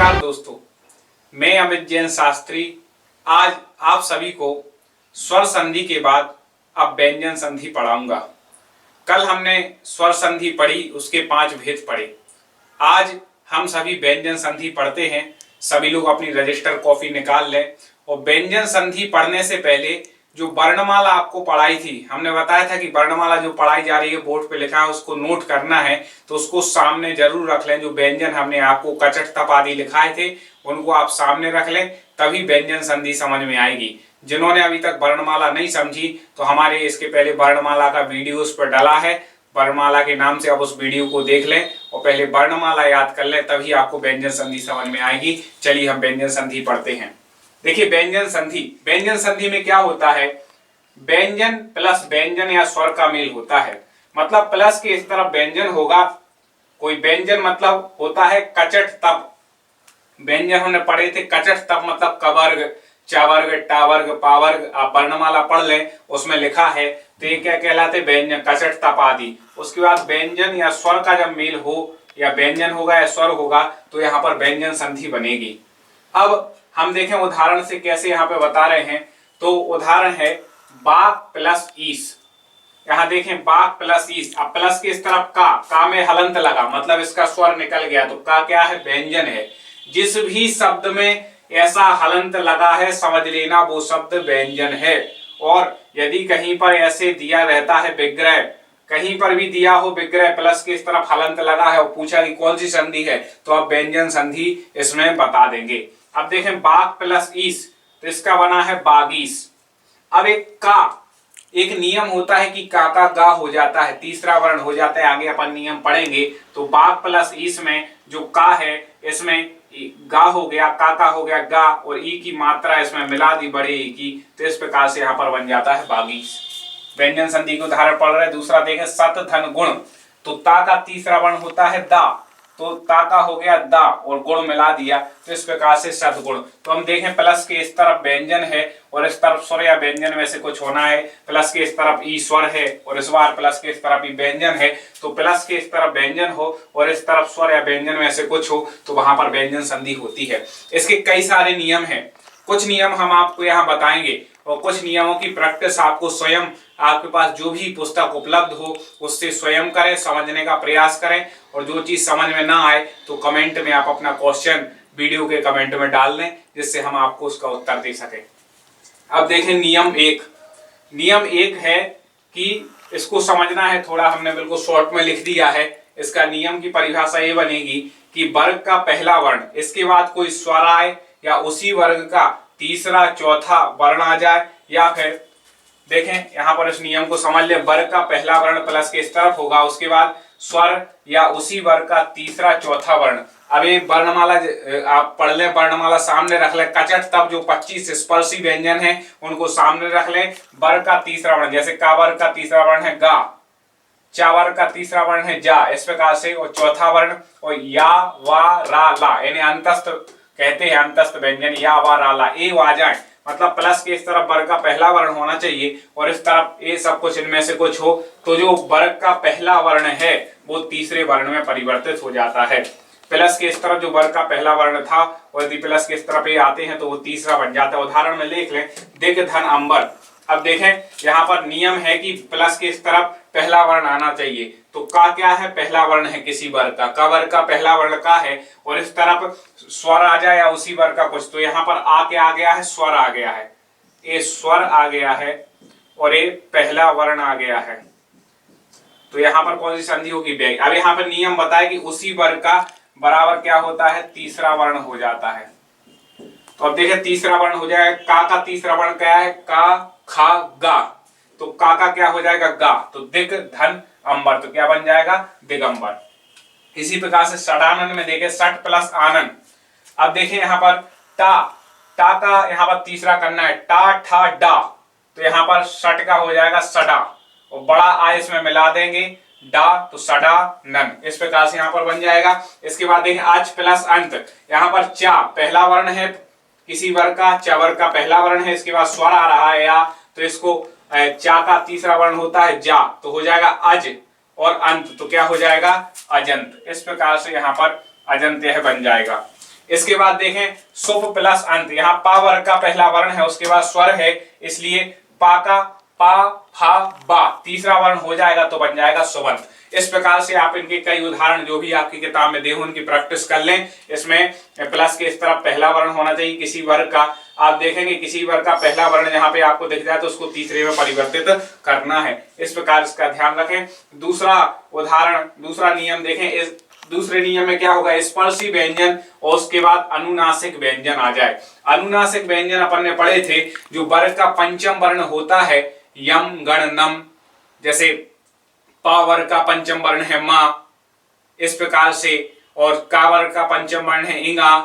नमस्कार दोस्तों, मैं अमित जैन शास्त्री आज आप सभी को स्वर संधि के बाद अब व्यंजन संधि पढ़ाऊंगा। कल हमने स्वर संधि पढ़ी, उसके 5 भेद पढ़े। आज हम सभी व्यंजन संधि पढ़ते हैं। सभी लोग अपनी रजिस्टर कॉपी निकाल लें और व्यंजन संधि पढ़ने से पहले जो वर्णमाला आपको पढ़ाई थी, हमने बताया था कि वर्णमाला जो पढ़ाई जा रही है बोर्ड पे लिखा है उसको नोट करना है, तो उसको सामने जरूर रख लें। जो व्यंजन हमने आपको कचट तप आदि लिखाए थे उनको आप सामने रख लें, तभी व्यंजन संधि समझ में आएगी। जिन्होंने अभी तक वर्णमाला नहीं समझी तो हमारे इसके पहले वर्णमाला का वीडियो उस पर डला है, वर्णमाला के नाम से आप उस वीडियो को देख लें और पहले वर्णमाला याद कर लें, तभी आपको व्यंजन संधि समझ में आएगी। चलिए हम व्यंजन संधि पढ़ते हैं। देखिए व्यंजन संधि में क्या होता है, व्यंजन प्लस व्यंजन या स्वर का मेल होता है। मतलब प्लस के इस तरफ व्यंजन होगा, कोई व्यंजन मतलब होता है कचट तप। व्यंजन हमने पढ़े थे कचट तप मतलब कवर्ग, चावर्ग, टावर्ग, पावर्ग। आप वर्णमाला पढ़ लें, उसमें लिखा है। तो ये क्या कहलाते, व्यंजन, कचट तप आदि। उसके बाद व्यंजन या स्वर का जब मेल हो, या व्यंजन होगा या स्वर होगा, तो यहाँ पर व्यंजन संधि बनेगी। अब हम देखें उदाहरण से कैसे यहाँ पे बता रहे हैं। तो उदाहरण है बाग प्लस ईस। यहाँ देखें बाग प्लस ईस। अब प्लस के इस तरफ का में हलंत लगा, मतलब इसका स्वर निकल गया। तो का क्या है, व्यंजन है। जिस भी शब्द में ऐसा हलंत लगा है समझ लेना वो शब्द व्यंजन है। और यदि कहीं पर ऐसे दिया रहता है विग्रह, कहीं पर भी दिया हो विग्रह प्लस के इस तरफ हलंत लगा है और पूछा कि कौन सी संधि है, तो आप व्यंजन संधि इसमें बता देंगे। अब देखें बाग प्लस ईस, तो इसका बना है बागीस। अब एक नियम होता है कि का गा हो जाता है, तीसरा वर्ण हो जाता है। आगे अपन नियम पढ़ेंगे। तो बाग प्लस ईस में जो का है, इसमें गा हो गया, का हो गया गा, और ई की मात्रा इसमें मिला दी बड़े ई की, तो इस प्रकार से यहाँ पर बन जाता है बागीस। व्यंजन संधि के उदाहरण पढ़ रहे हैं। दूसरा देखें सत धन गुण। तो ता का तीसरा वर्ण होता है दा, तो ता का हो गया दा और गुण मिला दिया, तो इस प्रकार से सदगुण। तो हम देखें प्लस के इस तरफ व्यंजन है और इस तरफ स्वर या व्यंजन में से कुछ होना है। प्लस के इस तरफ ई स्वर है और इस बार प्लस के इस तरफ ई व्यंजन है। तो प्लस के इस तरफ व्यंजन हो और इस तरफ स्वर या व्यंजन में से कुछ हो, तो वहां पर व्यंजन संधि होती है। इसके कई सारे नियम हैं। कुछ नियम हम आपको यहाँ बताएंगे और कुछ नियमों की प्रैक्टिस आपको स्वयं, आपके पास जो भी पुस्तक उपलब्ध हो उससे स्वयं करें, समझने का प्रयास करें। और जो चीज समझ में ना आए तो कमेंट में आप अपना क्वेश्चन वीडियो के कमेंट में डाल दें, जिससे हम आपको उसका उत्तर दे सकें। अब देखें नियम एक है कि इसको समझना है थोड़ा, हमने बिल्कुल शॉर्ट में लिख दिया है। इसका नियम की परिभाषा ये बनेगी कि वर्ग का पहला वर्ण, इसके बाद कोई स्वर आए या उसी वर्ग का तीसरा चौथा वर्ण आ जाए, या फिर देखें यहाँ पर इस नियम को समझ ले। वर्ग का पहला वर्ण प्लस के इस तरफ होगा, उसके बाद स्वर या उसी वर्ग का तीसरा चौथा वर्ण। अब ये वर्णमाला आप पढ़ लें, वर्णमाला सामने रख लें। कचट तब जो 25 स्पर्शी व्यंजन है उनको सामने रख लें। वर्ग का तीसरा वर्ण, जैसे का वर्ग का तीसरा वर्ण है गा, चा वर्ग का तीसरा वर्ण है जा, इस प्रकार से। और चौथा वर्ण और या वा रा ला, इन्हें अंतस्थ कहते हैं, अंतस्थ व्यंजन। या वा रा ला ए आ जाए, मतलब प्लस के इस तरफ वर्ग का पहला वर्ण होना चाहिए और इस तरफ ये सब कुछ इनमें से कुछ हो, तो जो वर्ग का पहला वर्ण है वो तीसरे वर्ण में परिवर्तित हो जाता है। प्लस के इस तरफ जो वर्ग का पहला वर्ण था और यदि प्लस के इस तरफ ये आते हैं तो वो तीसरा बन जाता है। उदाहरण में देख लें, दिग धन अंबर। अब देखें यहाँ पर नियम है कि प्लस के इस तरफ पहला वर्ण आना चाहिए। तो का क्या है, पहला वर्ण है किसी वर्ग का वर्ग का पहला वर्ण का है, और इस तरफ स्वर आ जाए या उसी वर्ग का कुछ, तो यहाँ पर आ के आ गया है, स्वर आ गया है, ये स्वर आ गया है और ये पहला वर्ण आ गया है। तो यहाँ पर कौन सी संधि होगी, व्यय। अब यहाँ पर नियम बताए कि उसी वर्ग का बराबर क्या होता है, तीसरा वर्ण हो जाता है। तो अब देखें तीसरा वर्ण हो जाएगा, का तीसरा वर्ण क्या है, का खा गा। तो का क्या हो जाएगा, गा। तो दिग धन अंबर, तो क्या बन जाएगा, दिगंबर। इसी प्रकार से षडानन में देखें, सट प्लस आनन। अब देखें यहाँ पर टा का यहाँ पर तीसरा करना है, टा ठा डा, तो यहाँ पर सट का हो जाएगा सडा, और बड़ा आ इसमें मिला देंगे डा, तो सडा नन, इस प्रकार से यहाँ पर बन जाएगा। इसके बाद देखें आज प्लस अंत, यहाँ पर चा पहला वर्ण है किसी वर्ग का, चा वर्ग का पहला वर्ण है, इसके बाद स्वर आ रहा है या, तो इसको चा का तीसरा वर्ण होता है जा, तो हो जाएगा अज, और अंत तो क्या हो जाएगा, अजंत। इस प्रकार से यहाँ पर अजंत यह बन जाएगा। इसके बाद देखें सुप प्लस अंत, यहाँ पा वर्ग का पहला वर्ण है, उसके बाद स्वर है, इसलिए पा का पा फा बा तीसरा वर्ण हो जाएगा तो बन जाएगा सुबंत। इस प्रकार से आप इनके कई उदाहरण जो भी आपकी किताब में दे हो उनकी प्रैक्टिस कर लें। इसमें प्लस के इस तरफ पहला वर्ण होना चाहिए किसी वर्ग का, आप देखेंगे किसी वर्ग का पहला वर्ण जहां पे आपको दिख जाए तो उसको तीसरे में परिवर्तित करना है। इस प्रकार इसका ध्यान रखें। दूसरा उदाहरण, दूसरा नियम देखें। इस दूसरे नियम में क्या होगा, स्पर्शी व्यंजन और उसके बाद अनुनासिक व्यंजन आ जाए। अनुनासिक व्यंजन अपन ने पढ़े थे, जो वर्ग का पंचम वर्ण होता है, यम गण नम, जैसे पा वर्ग का पंचम वर्ण है मा, इस प्रकार से, और का वर्ग का पंचम वर्ण है इंगा,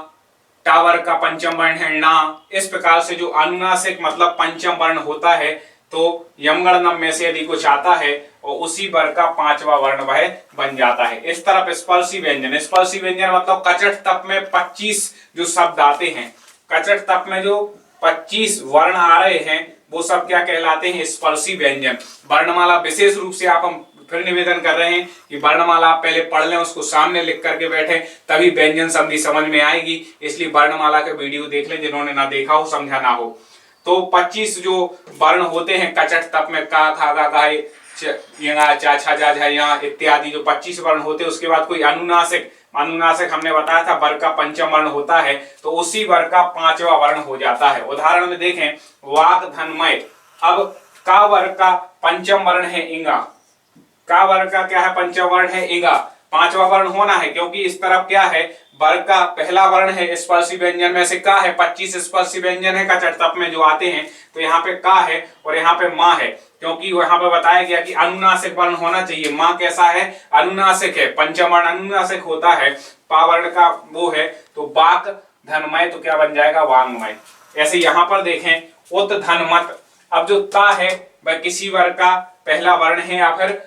टा वर्ग का पंचम वर्ण है ना। इस प्रकार से जो अनुनासिक मतलब पंचम वर्ण होता है, तो यमगणनम में से यदि कुछ आता है और उसी वर्ग का पांचवा वर्ण वह बन जाता है। इस तरफ स्पर्शी व्यंजन, स्पर्शी व्यंजन मतलब कचट तप में 25 जो शब्द आते हैं, कचट तप में जो 25 वर्ण आ रहे हैं वो सब क्या कहलाते हैं, स्पर्शी व्यंजन। वर्णमाला विशेष रूप से आप हम फिर निवेदन कर रहे हैं कि वर्णमाला आप पहले पढ़ लें, उसको सामने लिख करके बैठे, तभी व्यंजन संधि समझ में आएगी। इसलिए वर्णमाला का वीडियो देख लें जिन्होंने ना देखा हो, समझा ना हो। तो 25 जो वर्ण होते हैं कचट तप में, का खा गा गाय चा छा जा झा यहाँ इत्यादि जो 25 वर्ण होते हैं। उसके बाद कोई अनुनासिक, अनुनासिक हमने बताया था वर्ग का पंचम वर्ण होता है, तो उसी वर्ग का पांचवा वर्ण हो जाता है। उदाहरण में देखें वाक धनमय, अब का वर्ग का पंचम वर्ण है इंगा, का वर्ग का क्या है पंचम वर्ण है इंगा, पांचवा वर्ण होना है क्योंकि इस तरफ क्या है वर्ग का पहला वर्ण है स्पर्शी व्यंजन में से का है, 25 स्पर्शी व्यंजन है कचट तप में जो आते हैं, तो यहाँ पे का है और यहाँ पे माँ है, क्योंकि यहाँ पे बताया गया कि अनुनासिक वर्ण होना चाहिए। माँ कैसा है, अनुनासिक है, पंचम वर्ण अनुनासिक होता है, पा वर्ण का वो है, तो बाक धनमय तो क्या बन जाएगा वांगमय। ऐसे यहाँ पर देखें उत धनमत, अब जो ता है वह किसी वर्ग का पहला वर्ण है या फिर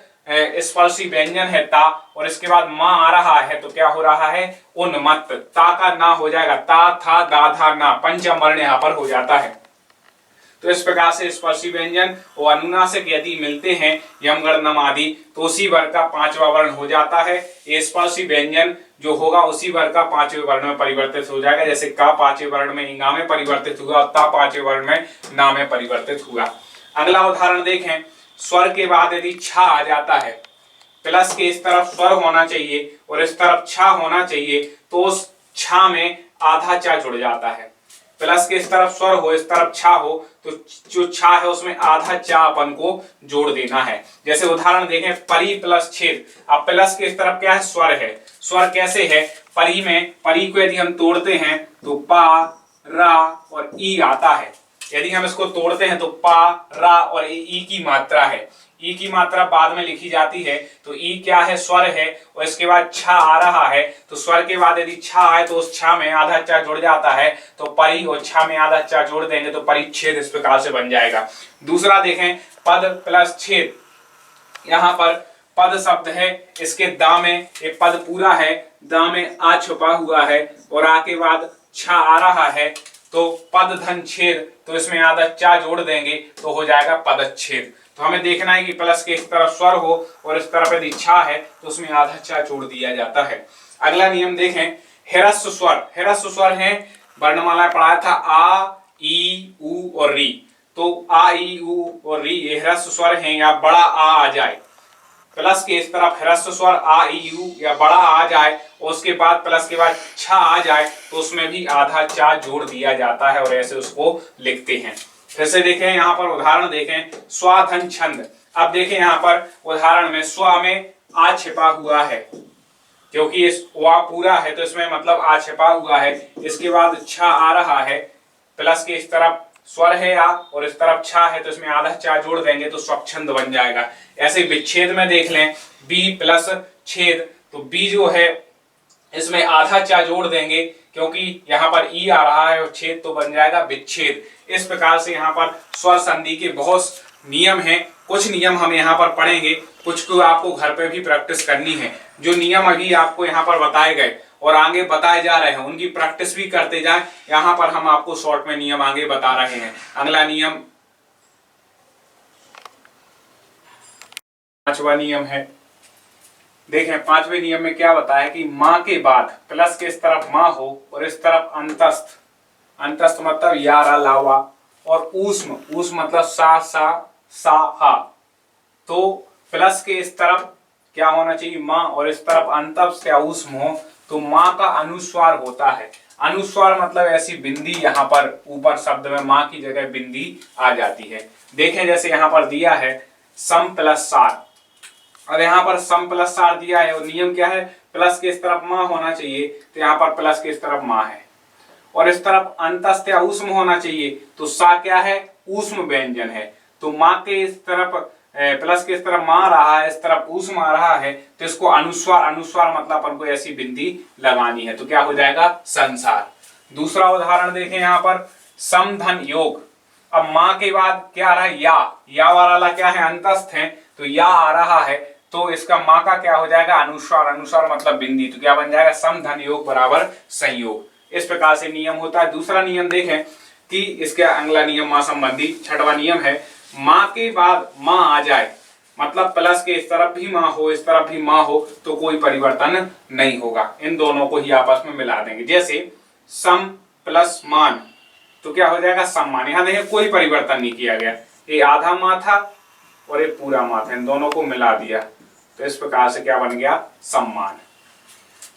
स्पर्शी व्यंजन है ता, और इसके बाद मां आ रहा है तो क्या हो रहा है उन्मत्त, ता का ना हो जाएगा, ता था दा धा ना, पंचम वर्ण यहाँ पर हो जाता है। तो इस प्रकार से स्पर्शी व्यंजन और अनुनासिक यदि मिलते हैं यमगण नम आदि, तो उसी वर्ग का पांचवा वर्ण हो जाता है। ये स्पर्शी व्यंजन जो होगा उसी वर्ग का पांचवें वर्ण में परिवर्तित हो जाएगा, जैसे का पांचवें वर्ण में इंगा में परिवर्तित हुआ और ता पांचवें वर्ण में ना में परिवर्तित हुआ। अगला उदाहरण देखें, स्वर के बाद यदि छा आ जाता है, प्लस के इस तरफ स्वर होना चाहिए और इस तरफ छा होना चाहिए, तो उस छा में आधा चा जुड़ जाता है। प्लस के इस तरफ स्वर हो इस तरफ छा हो, तो जो छा है उसमें आधा चा अपन को जोड़ देना है। जैसे उदाहरण देखें परी प्लस छेद, अब प्लस के इस तरफ क्या है स्वर है, स्वर कैसे है, परी में, परी को यदि हम तोड़ते हैं तो पा रा और ई आता है, यदि हम इसको तोड़ते हैं तो पा रा और ई की मात्रा है, ई की मात्रा बाद में लिखी जाती है, तो ई क्या है स्वर है, और इसके बाद छा आ रहा है, तो स्वर के बाद यदि छा आए तो उस छा में आधा चा जुड़ जाता है, तो परी और छा में आधा चा जोड़ देंगे तो परिच्छेद इस प्रकार से बन जाएगा। दूसरा देखें पद प्लस छेद, यहाँ पर पद शब्द है, इसके दा में एक पद पूरा है, दा में आ छुपा हुआ है और आ के बाद छा आ रहा है, तो पद धन छेद, तो इसमें आधा चा जोड़ देंगे तो हो जाएगा पदच्छेद। तो हमें देखना है कि प्लस के इस तरफ स्वर हो और इस तरफ यदि छा है तो उसमें आधा चा जोड़ दिया जाता है। अगला नियम देखें ह्रस्व स्वर, ह्रस्व स्वर है वर्णमाला पढ़ाया था आ ई उ और री, तो आ ई उ और री ये ह्रस्व स्वर हैं, या बड़ा आ जाए, प्लस के इस तरफ ह्रस्व स्वर आ ई यू या बड़ा आ जाए और उसके बाद प्लस के बाद छा आ जाए तो उसमें भी आधा चा जोड़ दिया जाता है और ऐसे उसको लिखते हैं। फिर से देखें यहाँ पर उदाहरण देखें स्वाधन छंद, अब देखें यहाँ पर उदाहरण में स्व में आ छिपा हुआ है, क्योंकि इस वा पूरा है तो इसमें मतलब आ छिपा हुआ है, इसके बाद छा आ रहा है, प्लस के इस तरफ स्वर है आ और इस तरफ छा है तो इसमें आधा चा जोड़ देंगे तो स्वच्छंद बन जाएगा। ऐसे विच्छेद में देख लें बी प्लस छेद, तो बी जो है इसमें आधा चा जोड़ देंगे क्योंकि यहाँ पर ई आ रहा है और छेद तो बन जाएगा विच्छेद। इस प्रकार से यहाँ पर स्वर संधि के बहुत नियम हैं, कुछ नियम हम यहाँ पर पढ़ेंगे, कुछ को आपको घर पे भी प्रैक्टिस करनी है। जो नियम अभी आपको यहाँ पर बताए गए और आगे बताए जा रहे हैं उनकी प्रैक्टिस भी करते जाएं। यहाँ पर हम आपको शॉर्ट में नियम आगे बता रहे हैं। अगला नियम पांचवा नियम है, देखें पांचवें नियम में क्या बताया कि माँ के बाद प्लस के इस तरफ माँ हो और इस तरफ अंतस्थ, अंतस्थ मतलब यारा लावा, और ऊष्म, ऊष्म मतलब सा हा, तो प्लस के इस तरफ क्या होना चाहिए माँ और इस तरफ अंतस्थ या ऊष्म हो तो माँ का अनुस्वार होता है। अनुस्वार मतलब ऐसी बिंदी, यहाँ पर ऊपर शब्द में माँ की जगह बिंदी आ जाती है। देखें जैसे यहाँ पर दिया है सम प्लस सार, अब यहाँ पर सम प्लस सार दिया है और नियम क्या है, प्लस के इस तरफ माँ होना चाहिए, तो यहाँ पर प्लस के इस तरफ माँ है, और इस तरफ अंतस्थ या ऊष्म होना चाहिए, तो सा क्या है, ऊष्म व्यंजन है। तो माँ के इस तरफ प्लस के इस तरफ माँ रहा है, इस तरफ ऊष्म आ रहा है, तो इसको अनुस्वार, अनुस्वार मतलब अपन को ऐसी बिंदी लगानी है, तो क्या हो जाएगा, संसार। दूसरा उदाहरण देखें यहाँ पर समधन योग, अब माँ के बाद क्या आ रहा है, या वाला क्या है, अंतस्थ है, तो या आ रहा है, तो इसका माँ का क्या हो जाएगा, अनुस्वार, अनुस्वार मतलब बिंदी, तो क्या बन जाएगा, समधन योग बराबर संयोग। इस प्रकार से नियम होता है। दूसरा नियम देखें कि इसके अगला नियम माँ संबंधी छठवां नियम है, माँ के बाद माँ आ जाए, मतलब प्लस के इस तरफ भी माँ हो इस तरफ भी माँ हो तो कोई परिवर्तन नहीं होगा, इन दोनों को ही आपस में मिला देंगे। जैसे सम प्लस मान, तो क्या हो जाएगा, सम्मान। यहां देखें कोई परिवर्तन नहीं किया गया, ये आधा माँ था और ये पूरा माँ था, इन दोनों को मिला दिया, तो इस प्रकार से क्या बन गया, सम्मान।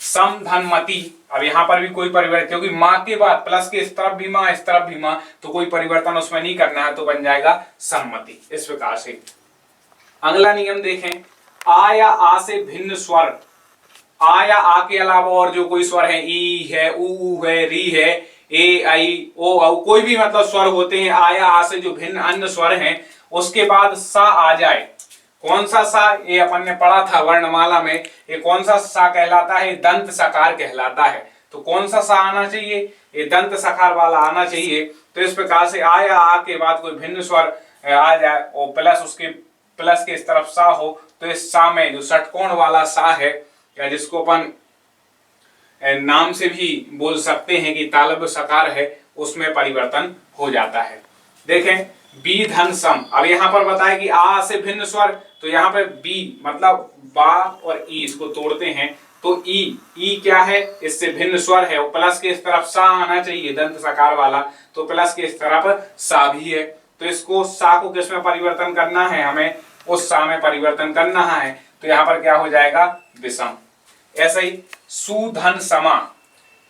समधनमति, अब यहाँ पर भी कोई परिवर्तन, क्योंकि माँ के बाद प्लस के इस तरफ भी माँ इस तरफ भी माँ, तो कोई परिवर्तन उसमें नहीं करना है, तो बन जाएगा सम्मति। इस प्रकार से अगला नियम देखें, आ या आ से भिन्न स्वर, आ या आ के अलावा और जो कोई स्वर है, ई है, ऊ है, री है, ए आई ओ औ, कोई भी मतलब स्वर होते हैं, आ या आ से जो भिन्न अन्य स्वर हैं, उसके बाद सा आ जाए। कौन सा सा, ये अपन ने पढ़ा था वर्णमाला में, ये कौन सा सा कहलाता है, दंत सकार कहलाता है। तो कौन सा सा आना चाहिए, ये दंत सकार वाला आना चाहिए। तो इस प्रकार से आ या आ के बाद कोई भिन्न स्वर आ जाए और प्लस उसके प्लस के इस तरफ सा हो, तो इस सा में जो षटकोण वाला सा है, या जिसको अपन नाम से भी बोल सकते हैं कि तालव्य सकार है, उसमें परिवर्तन हो जाता है। देखें बी धन सम, अब यहाँ पर बताए कि आ से भिन्न स्वर, तो यहाँ पे बी मतलब बा और ई, इसको तोड़ते हैं तो ई क्या है, इससे भिन्न स्वर है और प्लस के इस तरफ सा आना चाहिए दंत सकार वाला, तो प्लस के इस तरफ सा भी है, तो इसको सा को किसमें परिवर्तन करना है, हमें उस सा में परिवर्तन करना है, तो यहाँ पर क्या हो जाएगा, विषम। ऐसा ही सुधन समा,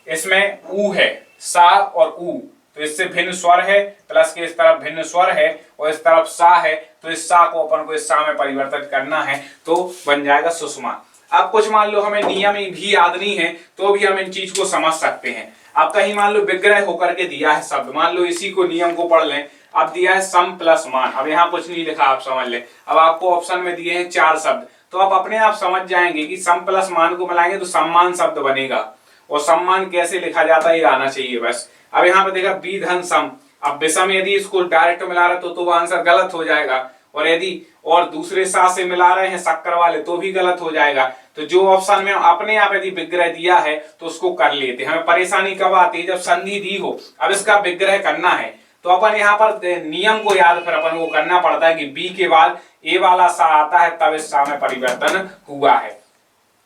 इसमें ऊ है, सा और ऊ, तो इससे भिन्न स्वर है, प्लस के इस तरफ भिन्न स्वर है और इस तरफ सा है, तो इस सा को अपन को इस सा में परिवर्तित करना है, तो बन जाएगा सुषमा। अब कुछ मान लो हमें नियम भी याद नहीं है, तो भी हम इन चीज को समझ सकते हैं। अब कहीं मान लो विग्रह होकर के दिया है शब्द, मान लो इसी को नियम को पढ़ लें, अब दिया है सम प्लस मान, अब यहाँ कुछ नहीं लिखा, आप समझ लें। अब आपको ऑप्शन में दिए हैं 4 शब्द, तो आप अपने आप समझ जाएंगे कि सम प्लस मान को मिलाएंगे तो सम्मान शब्द बनेगा, और सम्मान कैसे लिखा जाता है ये आना चाहिए बस। अब यहाँ पे देखा बी धन सम, अब विषम यदि इसको डायरेक्ट मिला रहे तो आंसर गलत हो जाएगा, और यदि और दूसरे सा से मिला रहे हैं शक्कर वाले तो भी गलत हो जाएगा। तो जो ऑप्शन में अपने आप यदि विग्रह दिया है तो उसको कर लेते हैं। हमें परेशानी कब आती है, जब संधि दी हो, अब इसका विग्रह करना है, तो अपन यहाँ पर नियम को याद फिर अपन को करना पड़ता है कि बी के बाद ए वाला सा आता है, तब इस सा में परिवर्तन हुआ है।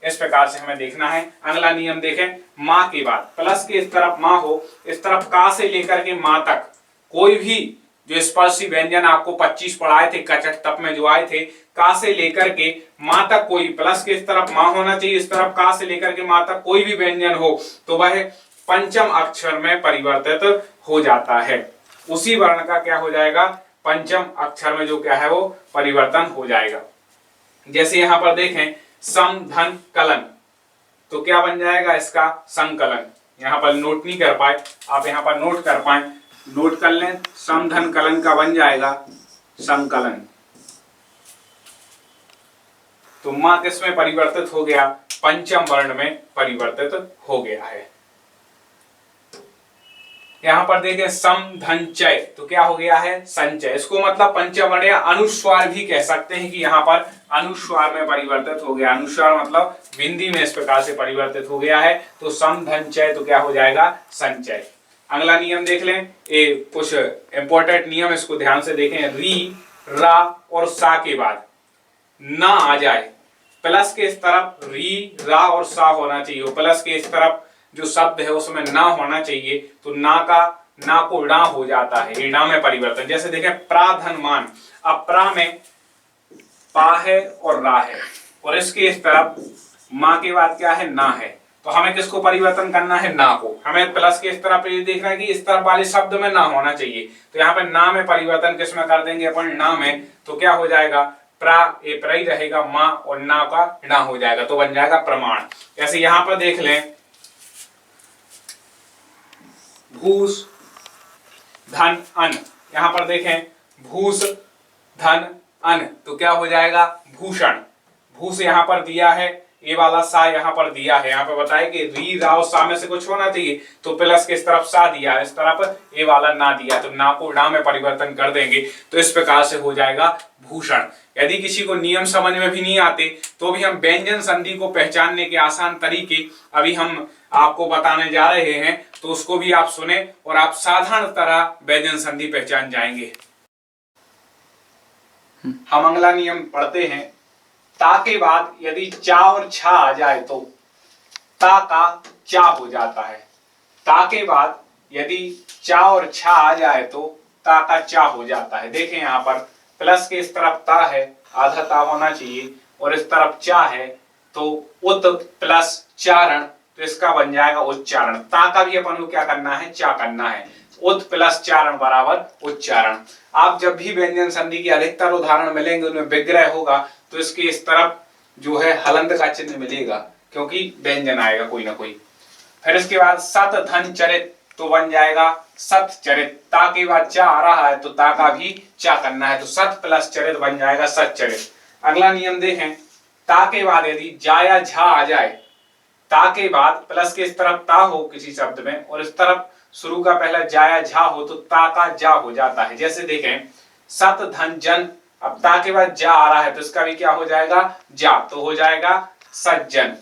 इस प्रकार से हमें देखना है। अगला नियम देखें, माँ के बाद प्लस के इस तरफ माँ हो, इस तरफ का से लेकर के माँ तक कोई भी जो स्पर्शी व्यंजन आपको 25 पढ़ाए थे कचट तप में जो आए थे, का से लेकर के माँ तक कोई, प्लस के इस तरफ माँ होना चाहिए, इस तरफ का से लेकर के माँ तक कोई भी व्यंजन हो तो वह पंचम अक्षर में परिवर्तित हो जाता है। उसी वर्ण का क्या हो जाएगा, पंचम अक्षर में जो क्या है वो परिवर्तन हो जाएगा। जैसे यहाँ पर देखें सम धन कलन, तो क्या बन जाएगा इसका संकलन। यहाँ पर नोट नहीं कर पाए, आप यहाँ पर नोट कर पाए, नोट कर लें, सम धन कलन का बन जाएगा संकलन। तो माँ किस में परिवर्तित हो गया, पंचम वर्ण में परिवर्तित हो गया है। यहाँ पर देखें सम धन चय, तो क्या हो गया है संचय, इसको मतलब पंचवर्ण या अनुस्वार भी कह सकते हैं कि यहाँ पर अनुस्वार में परिवर्तित हो गया। अनुस्वार मतलब बिंदी में इस प्रकार से परिवर्तित हो गया है, तो सम धन चय तो क्या हो जाएगा संचय। अगला नियम देख लें, ये कुछ इंपॉर्टेंट नियम, इसको ध्यान से देखें। री रा और सा के बाद ना आ जाए प्लस के इस तरफ री, रा और सा होना चाहिए, प्लस के इस तरफ जो शब्द है उसमें ना होना चाहिए, तो ना का ना को णा हो जाता है, ईणा में परिवर्तन। जैसे देखें प्राधनमान, अब प्रा में पा है और रा है, और इसके इस तरफ माँ के बाद क्या है, ना है, तो हमें किसको परिवर्तन करना है, ना को। हमें प्लस के इस तरफ ये देखना है कि इस तरफ वाले शब्द में ना होना चाहिए, तो यहाँ पे ना में परिवर्तन किसमें कर देंगे अपन, ना में, तो क्या हो जाएगा, प्रा ए प्रा ही रहेगा, माँ और ना का ना हो जाएगा, तो बन जाएगा प्रमाण। जैसे यहाँ पर देख लें भूस धन अन, यहाँ पर देखें भूस धन अन, तो क्या हो जाएगा, भूषण। भूस यहाँ पर दिया है, ये वाला सा यहाँ पर दिया है, यहाँ पे बताया कि री रा और सा में से कुछ होना चाहिए, तो प्लस के इस तरफ सा दिया है, इस तरफ ये वाला ना दिया, तो ना को णा में परिवर्तन कर देंगे, तो इस प्रकार से हो जाएगा भूषण। यदि किसी को नियम समझ में भी नहीं आते तो भी हम व्यंजन संधि को पहचानने के आसान तरीके अभी हम आपको बताने जा रहे हैं, तो उसको भी आप सुने और आप साधारण तरह व्यंजन संधि पहचान जाएंगे। हम अगला नियम पढ़ते हैं। ता के बाद यदि चा और छा आ जाए तो ता का चा हो जाता है। ता के बाद यदि चा और छा आ जाए तो ता का चा हो जाता है। देखें यहाँ पर प्लस के इस तरफ ता है, आधा ता होना चाहिए, और इस तरफ चा है, तो उत प्लस चारण, तो इसका बन जाएगा उच्चारण। ता का भी अपन को क्या करना है, चा करना है। उत प्लस चारण बराबर उच्चारण। आप जब भी व्यंजन संधि की अधिकतर उदाहरण मिलेंगे उनमें विग्रह होगा, तो इसके इस तरफ जो है हलंत का चिन्ह मिलेगा, क्योंकि व्यंजन आएगा कोई ना कोई। फिर इसके बाद सत धन चरित, तो बन जाएगा सत चरित। ता के बाद चा आ रहा है तो ता का भी चा करना है, तो सत प्लस चरित बन जाएगा सत चरित। अगला नियम देखें, ता के बाद यदि जा या झा आ जाए, ता के बाद प्लस के इस तरफ ता हो किसी शब्द में और इस तरफ शुरू का पहला जा या झा हो, तो ता का जा हो जाता है। जैसे देखें सत धन जन, अब ता के बाद जा आ रहा है तो इसका भी क्या हो जाएगा, जा, तो हो जाएगा सज्जन।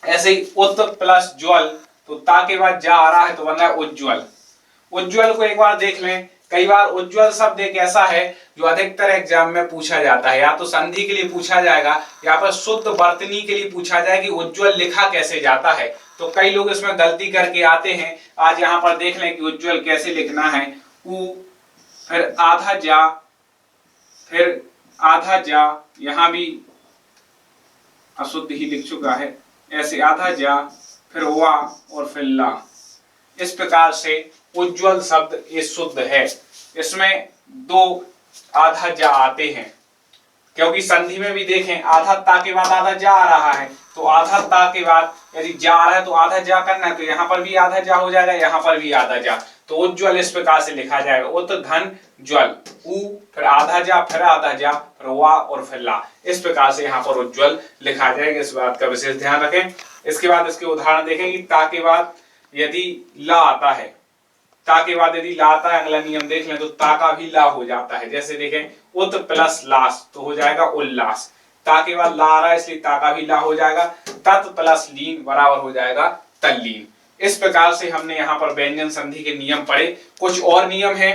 ऐसे ही उत प्लस ज्वल, तो ता के बाद जा आ रहा है तो बन रहा है उज्ज्वल। उज्ज्वल को एक बार देख लें, कई बार उज्ज्वल शब्द एक ऐसा है जो अधिकतर एग्जाम में पूछा जाता है, या तो संधि के लिए पूछा जाएगा या फिर शुद्ध वर्तनी के लिए पूछा जाए कि उज्ज्वल लिखा कैसे जाता है। तो कई लोग इसमें गलती करके आते हैं। आज यहाँ पर देख लें कि उज्ज्वल कैसे लिखना है। उ फिर आधा जा, फिर आधा जा, यहाँ भी अशुद्ध ही लिख चुका है, ऐसे आधा जा, फिर वा और फिर ला। इस प्रकार से उज्ज्वल शब्द ये शुद्ध है। इसमें दो आधा जा आते हैं, क्योंकि संधि में भी देखें आधा ता के बाद आधा जा आ रहा है, तो आधा ता के बाद यदि जा आ रहा है तो आधा जा करना है, तो यहाँ पर भी आधा जा हो जाएगा, यहाँ पर भी आधा जा, तो उज्ज्वल इस प्रकार से लिखा जाएगा। उत धन ज्वल, उ फिर आधा जा, फिर आधा जा, फिर वा और फिर ला। इस प्रकार से यहाँ पर उज्ज्वल लिखा जाएगा, इस बात का विशेष ध्यान रखें। इसके बाद इसके उदाहरण देखें कि ता के बाद यदि ला आता है, ता के बाद यदि ला आता है, अगला नियम देख लें, तो ता का भी ला हो जाता है। जैसे देखें उत प्लस लास, तो हो जाएगा उल्लास। ता के बाद ला आ रहा है इसलिए ता का भी ला हो जाएगा। तत् प्लस लीन बराबर हो जाएगा तल्लीन। इस प्रकार से हमने यहाँ पर व्यंजन संधि के नियम पढ़े। कुछ और नियम है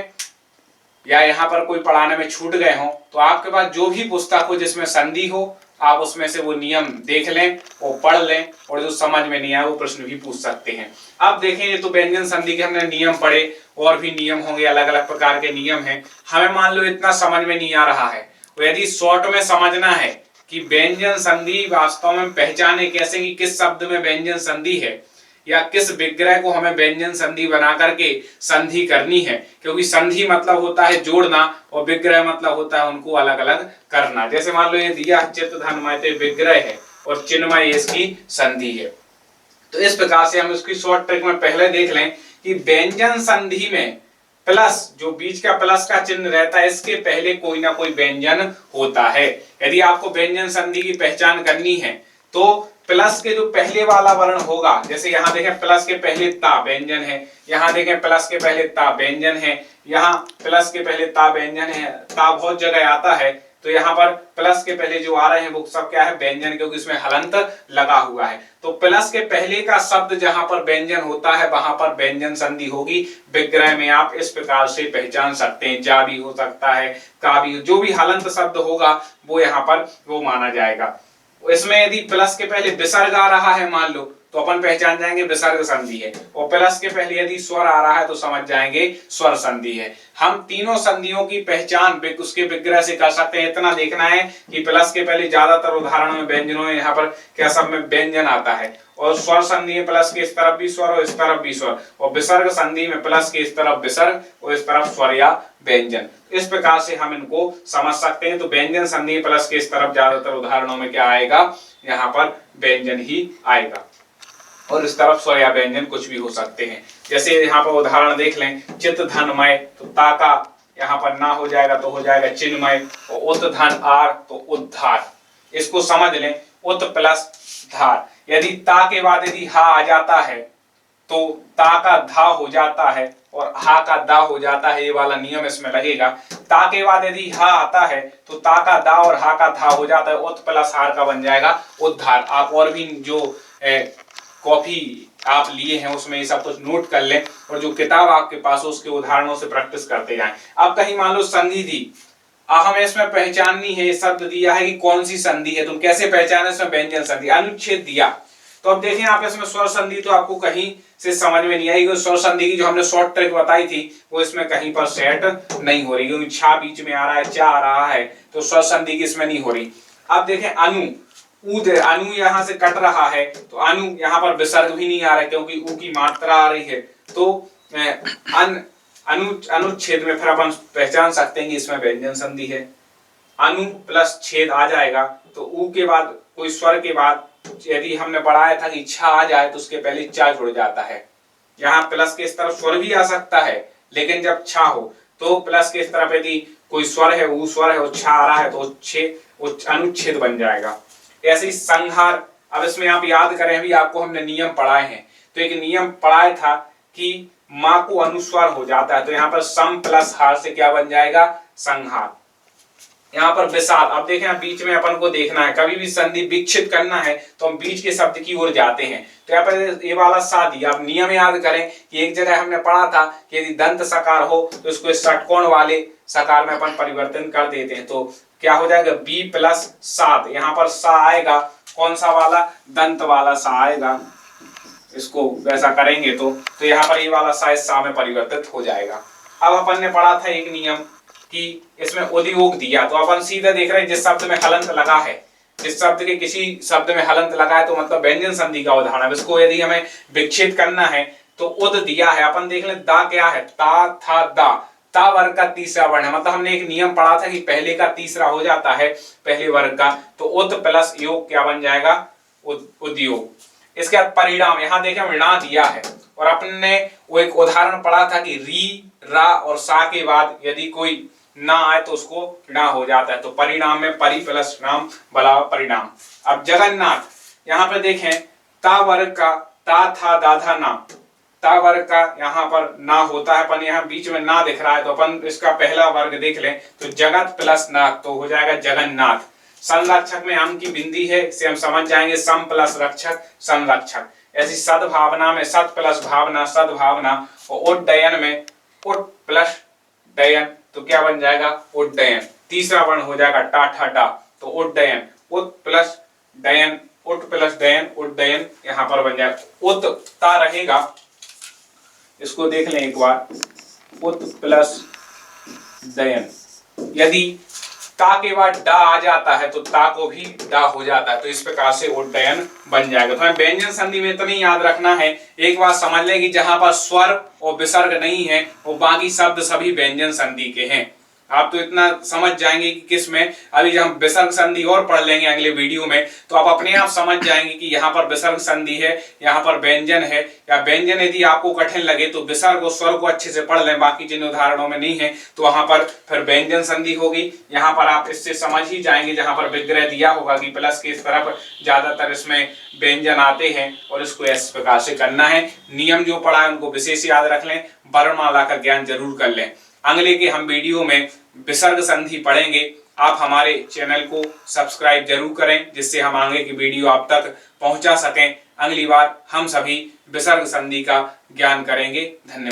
या यहाँ पर कोई पढ़ाने में छूट गए हो तो आपके पास जो भी पुस्तक हो जिसमें संधि हो, आप उसमें से वो नियम देख लें, वो पढ़ लें, और जो समझ में नहीं आया वो प्रश्न भी पूछ सकते हैं। अब देखें, ये तो व्यंजन संधि के हमने नियम पढ़े, और भी नियम होंगे, अलग अलग प्रकार के नियम हैं। हमें मान लो इतना समझ में नहीं आ रहा है, तो यदि शॉर्ट में समझना है कि व्यंजन संधि वास्तव में पहचाने कैसे कि किस शब्द में व्यंजन संधि है, या किस विग्रह को हमें व्यंजन संधि बना करके संधि करनी है, क्योंकि संधि मतलब होता है जोड़ना और विग्रह मतलब होता है उनको अलग अलग करना। जैसे मान लो ये दिया चित्त धनमयते विग्रह है और चिन्मय इसकी संधि है, तो इस प्रकार से हम इसकी शॉर्ट ट्रिक में पहले देख लें कि व्यंजन संधि में प्लस, जो बीच का प्लस का चिन्ह रहता है, इसके पहले कोई ना कोई व्यंजन होता है। यदि आपको व्यंजन संधि की पहचान करनी है तो प्लस के जो पहले वाला वर्ण होगा, जैसे यहाँ देखें प्लस के पहले ता व्यंजन है, यहाँ देखें प्लस के पहले ता व्यंजन है, यहाँ प्लस के पहले ता व्यंजन है, ता बहुत जगह आता है, तो यहाँ पर प्लस के पहले जो आ रहे हैं वो सब क्या है, व्यंजन, क्योंकि इसमें हलंत लगा हुआ है। तो प्लस के पहले का शब्द जहां पर व्यंजन होता है वहां पर व्यंजन संधि होगी। विग्रह में आप इस प्रकार से पहचान सकते हैं, जा भी हो सकता है, का भी, जो भी हलंत शब्द होगा वो यहाँ पर वो माना जाएगा। इसमें यदि प्लस के पहले विसर्ग आ रहा है मान लो, तो अपन पहचान जाएंगे विसर्ग संधि है, और प्लस के पहले यदि स्वर आ रहा है तो समझ जाएंगे स्वर संधि है। हम तीनों संधियों की पहचान उसके विग्रह से कर सकते हैं। इतना देखना है कि प्लस के पहले ज्यादातर उदाहरणों में व्यंजनों में यहाँ पर क्या सब में व्यंजन आता है, और स्वर संधि में प्लस के इस तरफ भी स्वर और इस तरफ भी स्वर, और विसर्ग संधि में प्लस के इस तरफ विसर्ग और इस तरफ स्वर या व्यंजन। इस प्रकार से हम इनको समझ सकते हैं। तो व्यंजन संधि प्लस के इस तरफ ज्यादातर उदाहरणों में क्या आएगा, यहाँ पर व्यंजन ही आएगा, और इस तरफ स्वर या व्यंजन कुछ भी हो सकते हैं। जैसे यहाँ पर उदाहरण देख लें, चित धनमय, तो ता का यहाँ पर ना हो जाएगा तो हो जाएगा चिन्मय, और उत धन आर तो उद्धार। इसको समझ लें, उत प्लस धार। यदि ता के बाद यदि हा आ जाता है तो ता का धा हो जाता है और हा का दा हो जाता है, ये वाला नियम इसमें लगेगा। ता के बाद यदि हा आता है तो ता का दा और हा का धा हो जाता है, उत प्लस हार का बन जाएगा उद्धार। आप और भी जो कॉपी आप लिए हैं उसमें ये सब कुछ नोट कर लें, और जो किताब आपके पास हो उसके उदाहरणों से प्रैक्टिस करते जाएं। अब कहीं मान लो संधि दी, हमें इसमें पहचाननी है, शब्द दिया है कि कौन सी संधि है, तुम कैसे पहचाने इसमें व्यंजन संधि। अनुच्छेद दिया तो अब देखें आप इसमें स्वर संधि तो आपको कहीं से समझ में नहीं आएगी। स्वर संधि की जो हमने शॉर्ट ट्रिक बताई थी वो इसमें कहीं पर सेट नहीं हो रही, क्योंकि छा बीच में आ रहा है, चा आ रहा है, तो स्वर संधि की इसमें नहीं हो रही। अब देखें अनु, अनु यहाँ से कट रहा है तो अनु यहाँ पर विसर्ग भी नहीं आ रहा है क्योंकि ऊ की मात्रा आ रही है। तो अनुच्छेद में फिर अपन पहचान सकते हैं कि इसमें व्यंजन संधि है। अनु प्लस छेद आ जाएगा तो ऊ के बाद कोई स्वर के बाद यदि हमने बढ़ाया था कि छा आ जाए तो उसके पहले चा जुड़ जाता है। यहाँ प्लस के इस तरफ स्वर भी आ सकता है, लेकिन जब छा हो तो प्लस के इस तरफ यदि कोई स्वर है, ऊ स्वर है, वो छा आ रहा है तो अनुच्छेद बन जाएगा। ऐसे ही संहार। अब इसमें आप याद करें, अभी आपको हमने नियम पढ़ाए हैं, तो एक नियम पढ़ाया था कि मां को अनुस्वार हो जाता है, तो यहाँ पर सम प्लस हार से क्या बन जाएगा, संहार। यहाँ पर विषाद। अब देखें बीच में अपन को देखना है, कभी भी संधि विक्षिप्त करना है तो हम बीच के शब्द की ओर जाते हैं। तो यहाँ पर ये वाला सा दिया। अब नियम याद करें कि एक जगह हमने पढ़ा था कि यदि दंत सकार हो तो इसको षटकोण वाले सकार में अपन परिवर्तन कर देते हैं, तो क्या हो जाएगा, बी प्लस सात। यहाँ पर सा आएगा, कौन सा वाला, दंत वाला सा आएगा। इसको वैसा करेंगे तो यहाँ पर ये वाला सा इस सा में परिवर्तित हो जाएगा। अब अपन ने पढ़ा था एक नियम कि इसमें उद्योग दिया, तो अपन सीधा देख रहे हैं जिस शब्द में हलंत लगा है, जिस शब्द के किसी शब्द में हलंत लगा है तो मतलब व्यंजन संधि का उदाहरण। इसको यदि हमें विक्षेप करना है तो उद दिया है, अपन देख लें दा क्या है, ता था दा, ता वर्ग का तीसरा वर्ण है। मतलब हमने एक नियम पढ़ा था कि पहले का तीसरा हो जाता है पहले वर्ग का, तो उद प्लस योग क्या बन जाएगा, उद्योग। इसके बाद परिणाम, यहाँ देखें ऋणा दिया है, और अपने वो एक उदाहरण पढ़ा था कि री रा और सा के बाद यदि कोई ना आए तो उसको ऋणा हो जाता है, तो परिणाम में परि प्लस नाम बला परिणाम। अब जगन्नाथ, यहाँ पे देखें ता वर्ग का ता था दाधा ना, ता वर्ग का यहाँ पर ना होता है, अपन यहाँ बीच में ना दिख रहा है तो अपन इसका पहला वर्ग देख लें तो जगत प्लस नाथ तो हो जाएगा जगन्नाथ। संरक्षक में अम की बिंदी है, इसे हम समझ जाएंगे सम प्लस रक्षक संरक्षक। ऐसी सद्भावना में सत प्लस भावना सद्भावना, और उड्डयन में उड प्लस डयन तो क्या बन जाएगा, उड्डयन। तीसरा वर्ण हो जाएगा टा ठा डा, तो उड्डयन, उत प्लस डयन, उट प्लस डयन उड्डयन यहाँ पर बन जाएगा। उत ता रहेगा, इसको देख लें एक बार, उत प्लस डयन। यदि ता के बाद डा आ जाता है तो ता को भी डा हो जाता है, तो इस प्रकार से उड्डयन बन जाएगा। तो हमें व्यंजन संधि में इतना ही याद रखना है, एक बात समझ लें कि जहां पर स्वर और विसर्ग नहीं है वो बाकी शब्द सभी व्यंजन संधि के हैं। आप तो इतना समझ जाएंगे कि किस में, अभी जब हम विसर्ग संधि और पढ़ लेंगे अगले वीडियो में तो आप अपने आप समझ जाएंगे कि यहाँ पर विसर्ग संधि है, यहाँ पर व्यंजन है। या व्यंजन यदि आपको कठिन लगे तो विसर्ग और स्वर को अच्छे से पढ़ लें, बाकी जिन उदाहरणों में नहीं है तो वहां पर फिर व्यंजन संधि होगी। यहाँ पर आप इससे समझ ही जाएंगे, जहां पर विग्रह दिया होगा कि प्लस के इस तरफ ज्यादातर इसमें व्यंजन आते हैं और इसको इस प्रकार से करना है। नियम जो पढ़ा है उनको विशेष याद रख लें, वर्णमाला का ज्ञान जरूर कर लें। अगले के हम वीडियो में विसर्ग संधि पढ़ेंगे। आप हमारे चैनल को सब्सक्राइब जरूर करें जिससे हम आगे की वीडियो आप तक पहुंचा सकें। अगली बार हम सभी विसर्ग संधि का ज्ञान करेंगे। धन्यवाद।